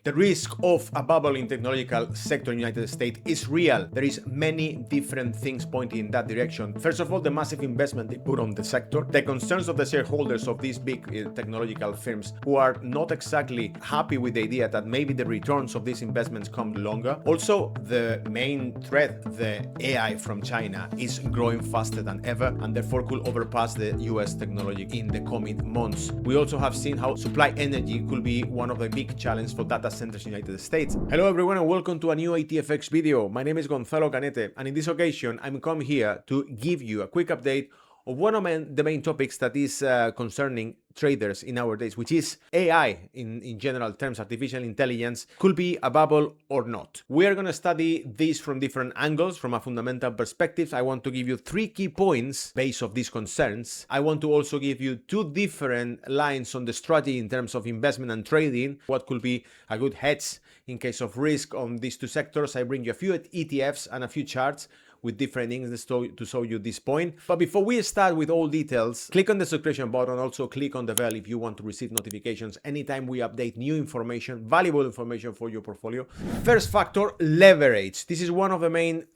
The risk of a bubble in technological sector in the United States is real. There is many different things pointing in that direction. First of all, the massive investment they put on the sector, the concerns of the shareholders of these big technological firms who are not exactly happy with the idea that maybe the returns of these investments come longer. Also, the main threat, the AI from China, is growing faster than ever and therefore could overpass the US technology in the coming months. We also have seen how supply energy could be one of the big challenges for data centers in the United States. Hello everyone and welcome to a new ATFX video. My name is Gonzalo Canete and in this occasion I'm come here to give you a quick update of one of the main topics that is concerning traders in our days, which is AI in general terms. Artificial intelligence could be a bubble or not. We are going to study this from different angles, from a fundamental perspective. I want to give you 3 key points based on these concerns. I want to also give you 2 different lines on the strategy in terms of investment and trading, what could be a good hedge in case of risk on these 2 sectors. I bring you a few ETFs and a few charts with different things to show you this point. But before we start with all details, click on the subscription button, also click on the bell if you want to receive notifications anytime we update new information, valuable information for your portfolio. First factor, leverage. This is one of the main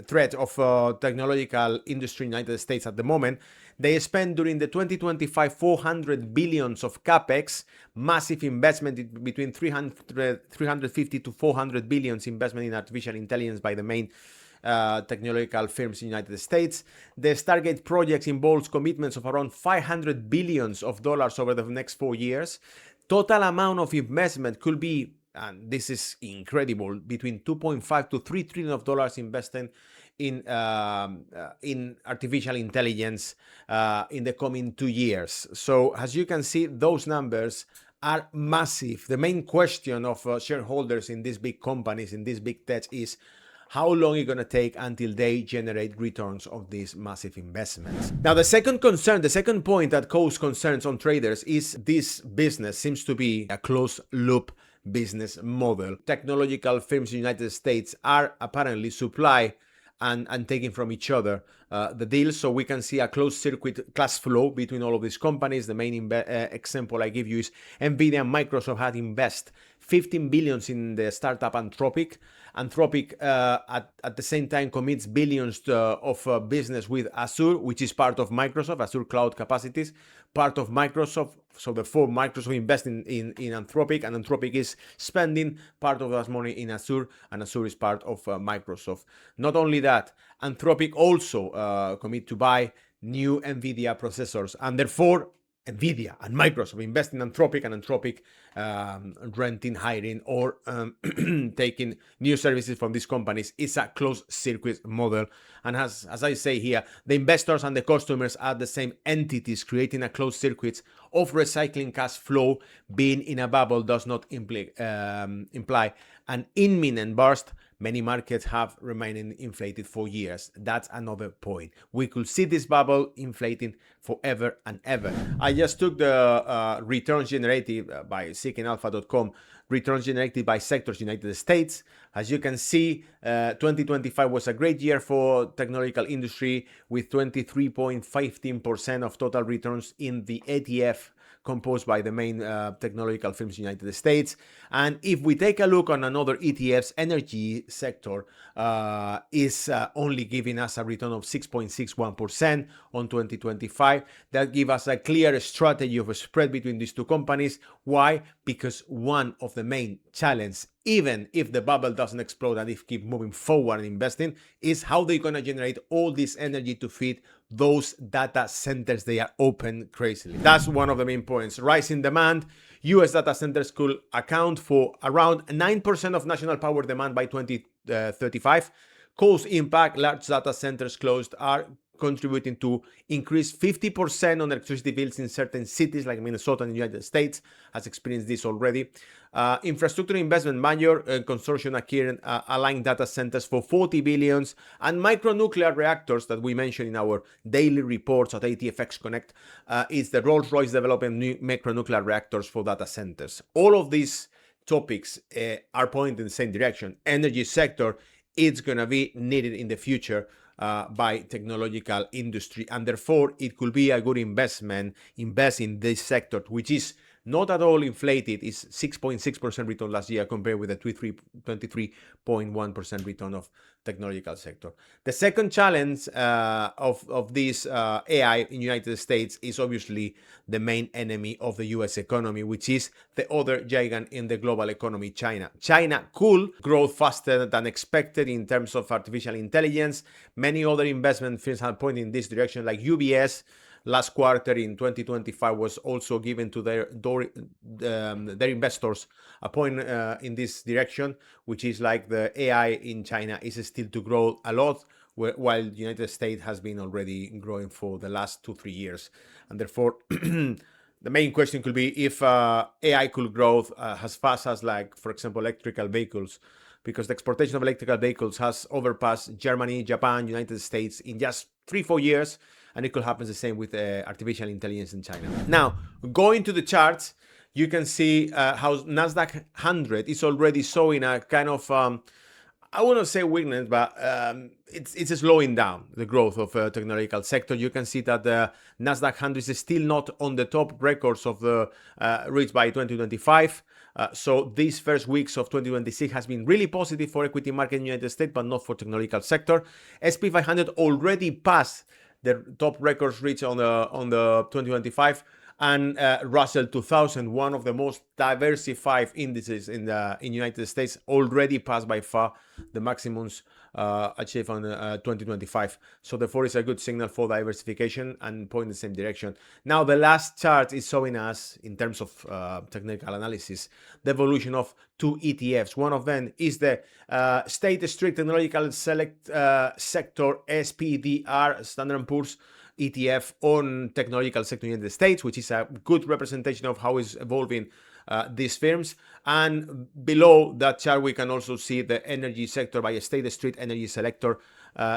threats of technological industry in the United States at the moment. They spent during the 2025 400 billions of capex, massive investment between 350 to 400 billions investment in artificial intelligence by the main technological firms in the United States. The Stargate project involves commitments of around 500 billions of dollars over the next 4 years. Total amount of investment could be, and this is incredible, between 2.5 to 3 trillion of dollars invested in artificial intelligence in the coming 2 years. So as you can see, those numbers are massive. The main question of shareholders in these big companies, in these big techs, is how long it's going to take until they generate returns of these massive investments. Now, the second concern, the second point that causes concerns on traders is this business seems to be a closed loop business model. Technological firms in the United States are apparently supply and taking from each other the deals. So we can see a closed circuit cash flow between all of these companies. The main example I give you is Nvidia and Microsoft had invest 15 billions in the startup Anthropic. Anthropic at the same time commits billions of business with Azure, which is part of Microsoft, Azure Cloud Capacities, part of Microsoft. So therefore, Microsoft investing in Anthropic, and Anthropic is spending part of that money in Azure, and Azure is part of Microsoft. Not only that, Anthropic also commit to buy new Nvidia processors, and therefore Nvidia and Microsoft invest in Anthropic, and Anthropic renting, hiring, or taking new services from these companies. It's a closed circuit model. And as I say here, the investors and the customers are the same entities, creating a closed circuit of recycling cash flow. Being in a bubble does not imply an imminent burst. Many markets have remained inflated for years. That's another point. We could see this bubble inflating forever and ever. I just took the returns generated by seekingalpha.com, returns generated by sectors in the United States. As you can see, 2025 was a great year for technological industry with 23.15% of total returns in the ATF composed by the main technological firms in the United States. And if we take a look on another ETF's energy sector, is only giving us a return of 6.61% on 2025. That gives us a clear strategy of a spread between these 2 companies. Why? Because one of the main challenges, even if the bubble doesn't explode and if keep moving forward and investing, is how they're going to generate all this energy to feed those data centers. They are open crazily. That's one of the main points. Rising demand. US data centers could account for around 9% of national power demand by 2035. Cost impact. Large data centers closed are contributing to increase 50% on electricity bills in certain cities like Minnesota and the United States, has experienced this already. Infrastructure investment, major consortium acquiring aligned data centers for 40 billions, and micronuclear reactors that we mentioned in our daily reports at ATFX Connect is the Rolls-Royce developing new micronuclear reactors for data centers. All of these topics are pointing in the same direction. Energy sector, it's going to be needed in the future by technological industry, and therefore it could be a good investment. Invest in this sector, which is not at all inflated. It's 6.6% return last year compared with the 23.1% return of technological sector. The second challenge of this AI in United States is obviously the main enemy of the US economy, which is the other giant in the global economy, China. China could grow faster than expected in terms of artificial intelligence. Many other investment firms have pointed in this direction, like UBS. Last quarter in 2025 was also given to their investors a point in this direction, which is like the AI in China is still to grow a lot, while the United States has been already growing for the last 2-3 years. And therefore, the main question could be if AI could grow as fast as, like, for example, electrical vehicles, because the exportation of electrical vehicles has overpassed Germany, Japan, United States in just 3-4 years. And it could happen the same with artificial intelligence in China. Now, going to the charts, you can see how Nasdaq 100 is already showing a kind of, I wouldn't say weakness, but it's slowing down the growth of technological sector. You can see that the Nasdaq 100 is still not on the top records of the reached by 2025. So these first weeks of 2026 has been really positive for equity market in the United States, but not for technological sector. SP 500 already passed the top records reached on the 2025, and Russell 2000, one of the most diversified indices in the United States, already passed by far the maximums achieved on 2025. So therefore, it's a good signal for diversification and point in the same direction. Now, the last chart is showing us, in terms of technical analysis, the evolution of two ETFs. One of them is the State Street Technological Select Sector SPDR Standard & Poor's ETF on technological sector in the United States, which is a good representation of how is evolving these firms. And below that chart, we can also see the energy sector by State Street Energy Selector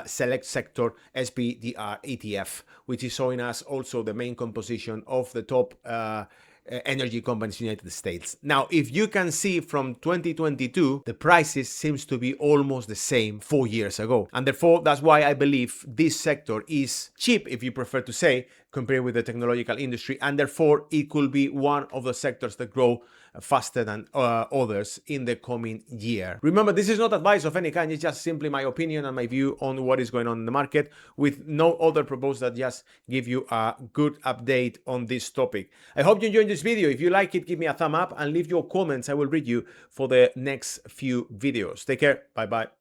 Select Sector SPDR ETF, which is showing us also the main composition of the top energy companies in the United States. Now, if you can see from 2022, the prices seems to be almost the same 4 years ago. And therefore, that's why I believe this sector is cheap, if you prefer to say, compared with the technological industry. And therefore, it could be one of the sectors that grow faster than others in the coming year. Remember, this is not advice of any kind. It's just simply my opinion and my view on what is going on in the market, with no other purpose than just give you a good update on this topic. I hope you enjoyed this video. If you like it, give me a thumb up and leave your comments. I will read you for the next few videos. Take care. Bye-bye.